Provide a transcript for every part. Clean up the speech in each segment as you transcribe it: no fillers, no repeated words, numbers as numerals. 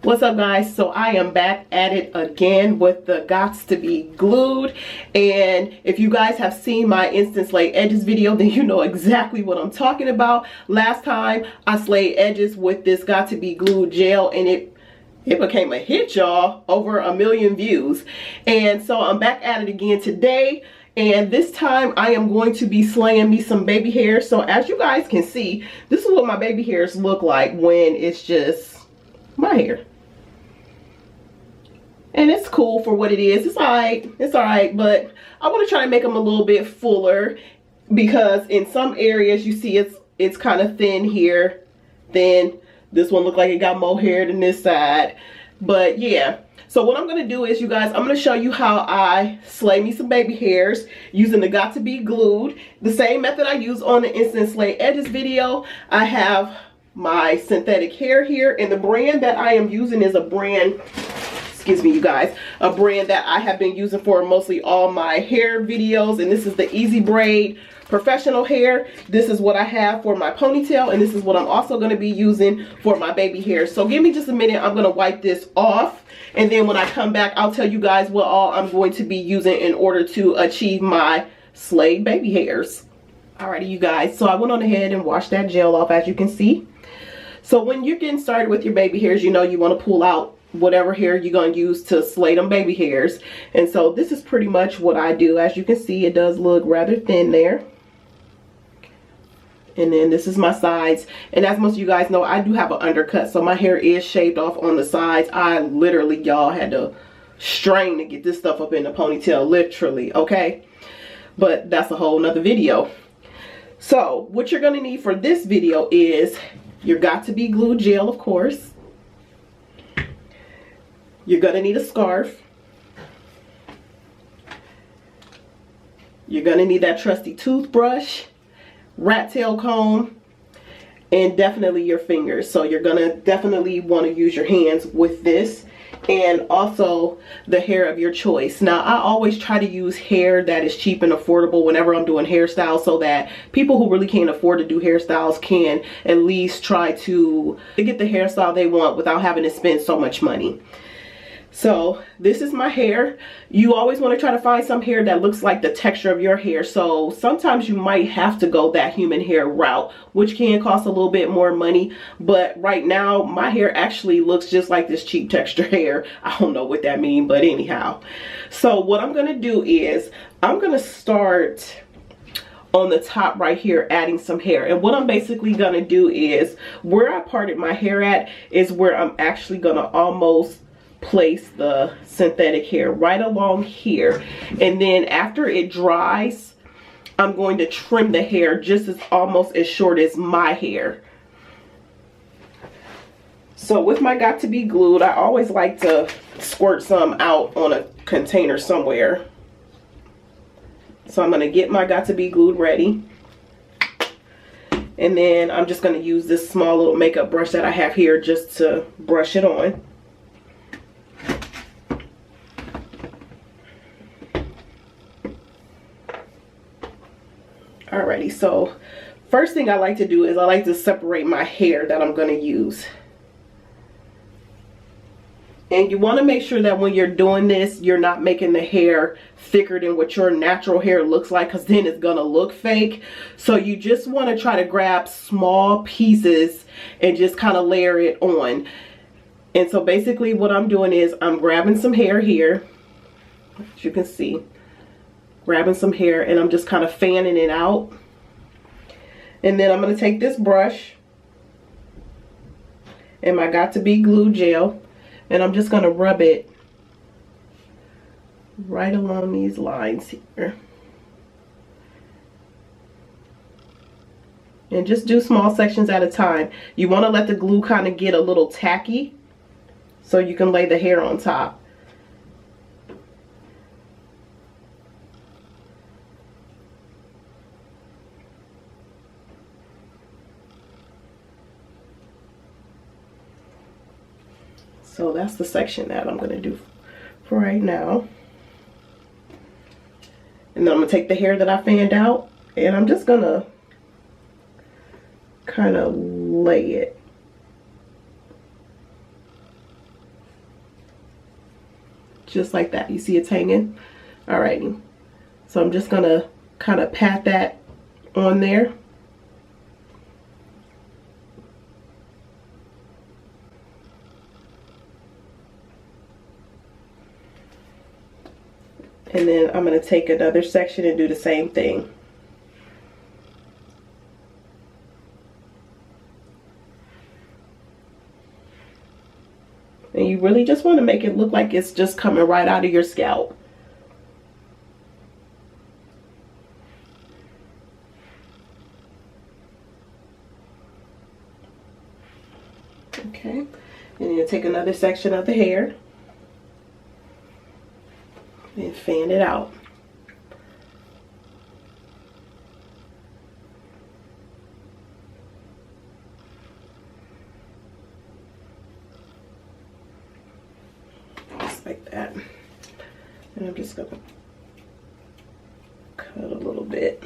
What's up, guys? So I am back at it again with the Gots to Be Glued, and if you guys have seen my instant slay edges video, then you know exactly what I'm talking about. Last time I slayed edges with this Got to Be Glued gel, and it became a hit, y'all. Over 1 million views. And so I'm back at it again today, and this time I am going to be slaying me some baby hairs. So as you guys can see, this is what my baby hairs look like when it's just my hair. And it's cool for what it is. It's alright, but I want to try to make them a little bit fuller, because in some areas you see it's kind of thin here. Then this one looked like it got more hair than this side. But yeah, so what I'm going to do is, you guys, I'm going to show you how I slay me some baby hairs using the Got to Be Glued. The same method I use on the Instant Slay Edges video. I have my synthetic hair here, and the brand that I am using is a brand, excuse me you guys, a brand that I have been using for mostly all my hair videos, and this is the Easy Braid Professional Hair. This is what I have for my ponytail, and this is what I'm also going to be using for my baby hair. So give me just a minute, I'm going to wipe this off, and then when I come back I'll tell you guys what all I'm going to be using in order to achieve my slayed baby hairs. Alrighty, you guys, so I went on ahead and washed that gel off, as you can see. So when you're getting started with your baby hairs, you know you want to pull out whatever hair you're going to use to slay them baby hairs. And so this is pretty much what I do. As you can see, it does look rather thin there. And then this is my sides. And as most of you guys know, I do have an undercut, so my hair is shaved off on the sides. I literally, y'all, had to strain to get this stuff up in the ponytail, literally, okay? But that's a whole nother video. So what you're going to need for this video is your Got to Be Glued gel, of course. You're going to need a scarf. You're going to need that trusty toothbrush, rat tail comb, and definitely your fingers. So you're going to definitely want to use your hands with this, and also the hair of your choice. Now, I always try to use hair that is cheap and affordable whenever I'm doing hairstyles, so that people who really can't afford to do hairstyles can at least try to get the hairstyle they want without having to spend so much money. So this is my hair. You always want to try to find some hair that looks like the texture of your hair. So sometimes you might have to go that human hair route, which can cost a little bit more money. But right now, my hair actually looks just like this cheap texture hair. I don't know what that means, but anyhow. So what I'm going to do is, I'm going to start on the top right here, adding some hair. And what I'm basically going to do is, where I parted my hair at is where I'm actually going to almost place the synthetic hair right along here, and then after it dries, I'm going to trim the hair just as almost as short as my hair. So with my Got to Be Glued, I always like to squirt some out on a container somewhere. So I'm going to get my Got to Be Glued ready, and then I'm just going to use this small little makeup brush that I have here just to brush it on. Alrighty, so first thing I like to do is I like to separate my hair that I'm going to use. And you want to make sure that when you're doing this, you're not making the hair thicker than what your natural hair looks like, because then it's going to look fake. So you just want to try to grab small pieces and just kind of layer it on. And so basically what I'm doing is I'm grabbing some hair here, as you can see. Grabbing some hair, and I'm just kind of fanning it out. And then I'm going to take this brush and my Got to Be Glued gel, and I'm just going to rub it right along these lines here. And just do small sections at a time. You want to let the glue kind of get a little tacky so you can lay the hair on top. So that's the section that I'm going to do for right now. And then I'm going to take the hair that I fanned out, and I'm just going to kind of lay it just like that. You see it's hanging? Alrighty. So I'm just gonna kind of pat that on there. And then I'm gonna take another section and do the same thing. And you really just want to make it look like it's just coming right out of your scalp. Okay, and then you take another section of the hair and fan it out. Just like that. And I'm just gonna cut a little bit.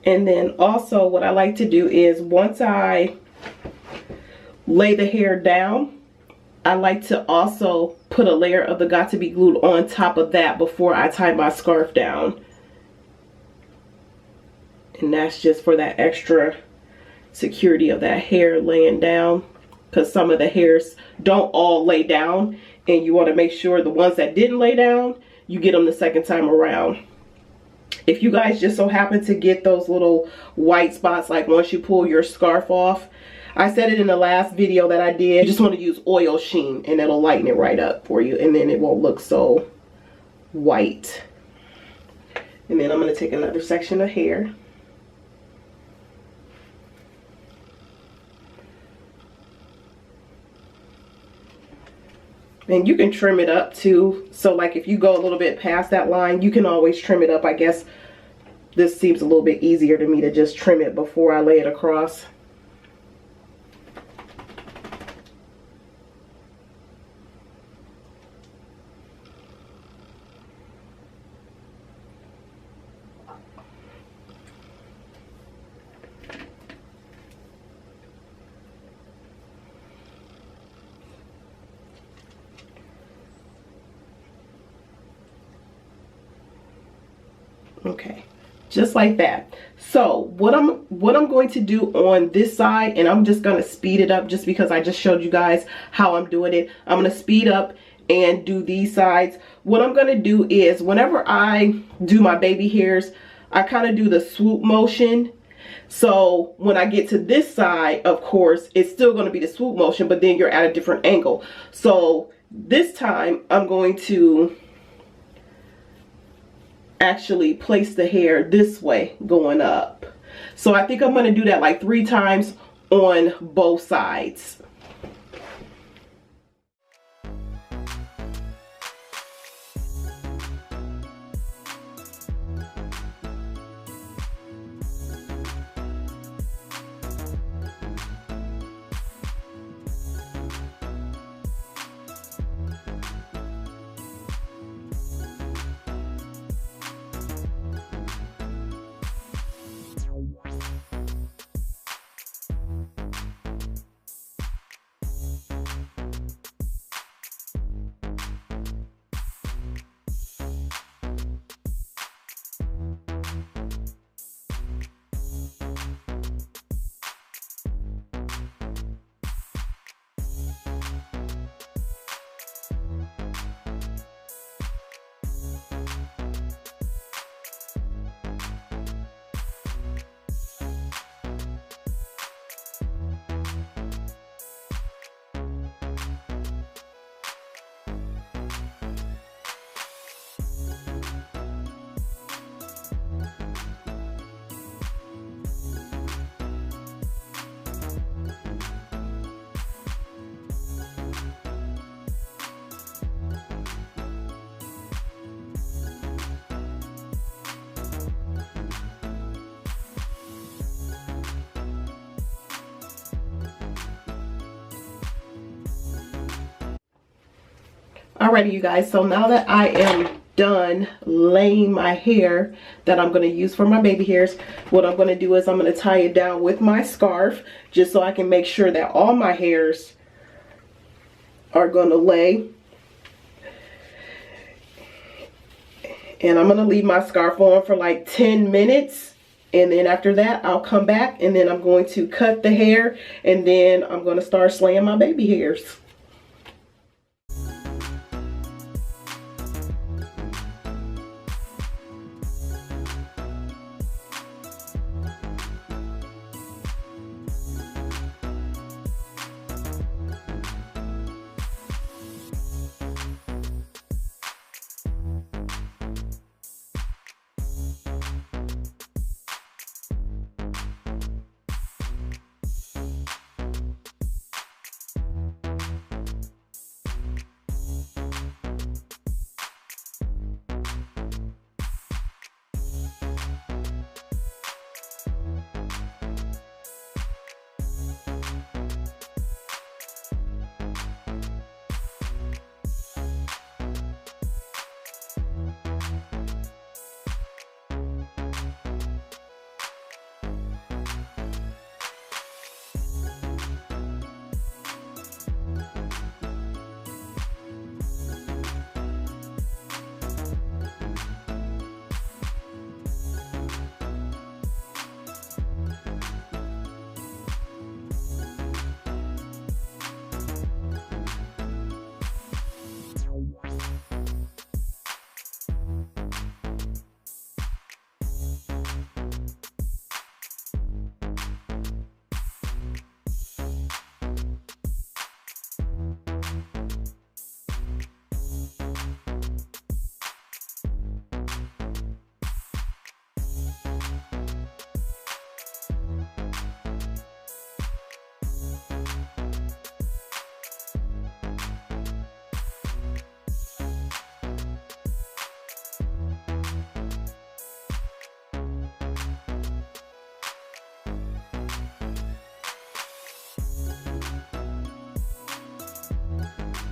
And then also what I like to do is once I lay the hair down, I like to also put a layer of the Got2b Glued on top of that before I tie my scarf down. And that's just for that extra security of that hair laying down, because some of the hairs don't all lay down, and you want to make sure the ones that didn't lay down, you get them the second time around. If you guys just so happen to get those little white spots, like once you pull your scarf off, I said it in the last video that I did, you just want to use oil sheen and it'll lighten it right up for you, and then it won't look so white. And then I'm going to take another section of hair. And you can trim it up too. So like if you go a little bit past that line, you can always trim it up. I guess this seems a little bit easier to me to just trim it before I lay it across. Okay, just like that. So what I'm going to do on this side, and I'm just going to speed it up just because I just showed you guys how I'm doing it. I'm going to speed up and do these sides. What I'm going to do is whenever I do my baby hairs, I kind of do the swoop motion. So when I get to this side, of course, it's still going to be the swoop motion, but then you're at a different angle. So this time I'm going to actually place the hair this way going up. So I think I'm going to do that like 3 times on both sides. Alrighty, you guys, so now that I am done laying my hair that I'm going to use for my baby hairs, what I'm going to do is I'm going to tie it down with my scarf just so I can make sure that all my hairs are going to lay. And I'm going to leave my scarf on for like 10 minutes. And then after that, I'll come back and then I'm going to cut the hair. And then I'm going to start slaying my baby hairs.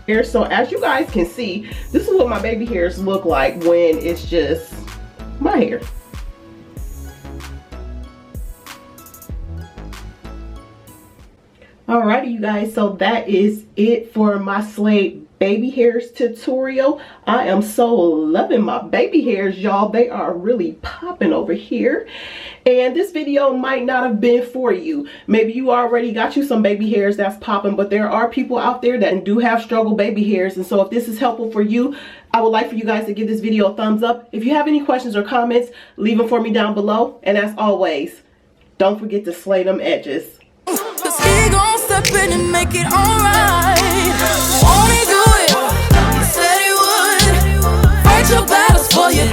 Here, so as you guys can see, this is what my baby hairs look like when it's just my hair. Alrighty, you guys, so that is it for my slayed baby hairs tutorial. I am so loving my baby hairs, y'all. They are really popping over here. And this video might not have been for you. Maybe you already got you some baby hairs that's popping, but there are people out there that do have struggle baby hairs. And so if this is helpful for you, I would like for you guys to give this video a thumbs up. If you have any questions or comments, leave them for me down below. And as always, don't forget to slay them edges. Step in and make it alright. Won't he do it? He said he would. Fight your battles for you.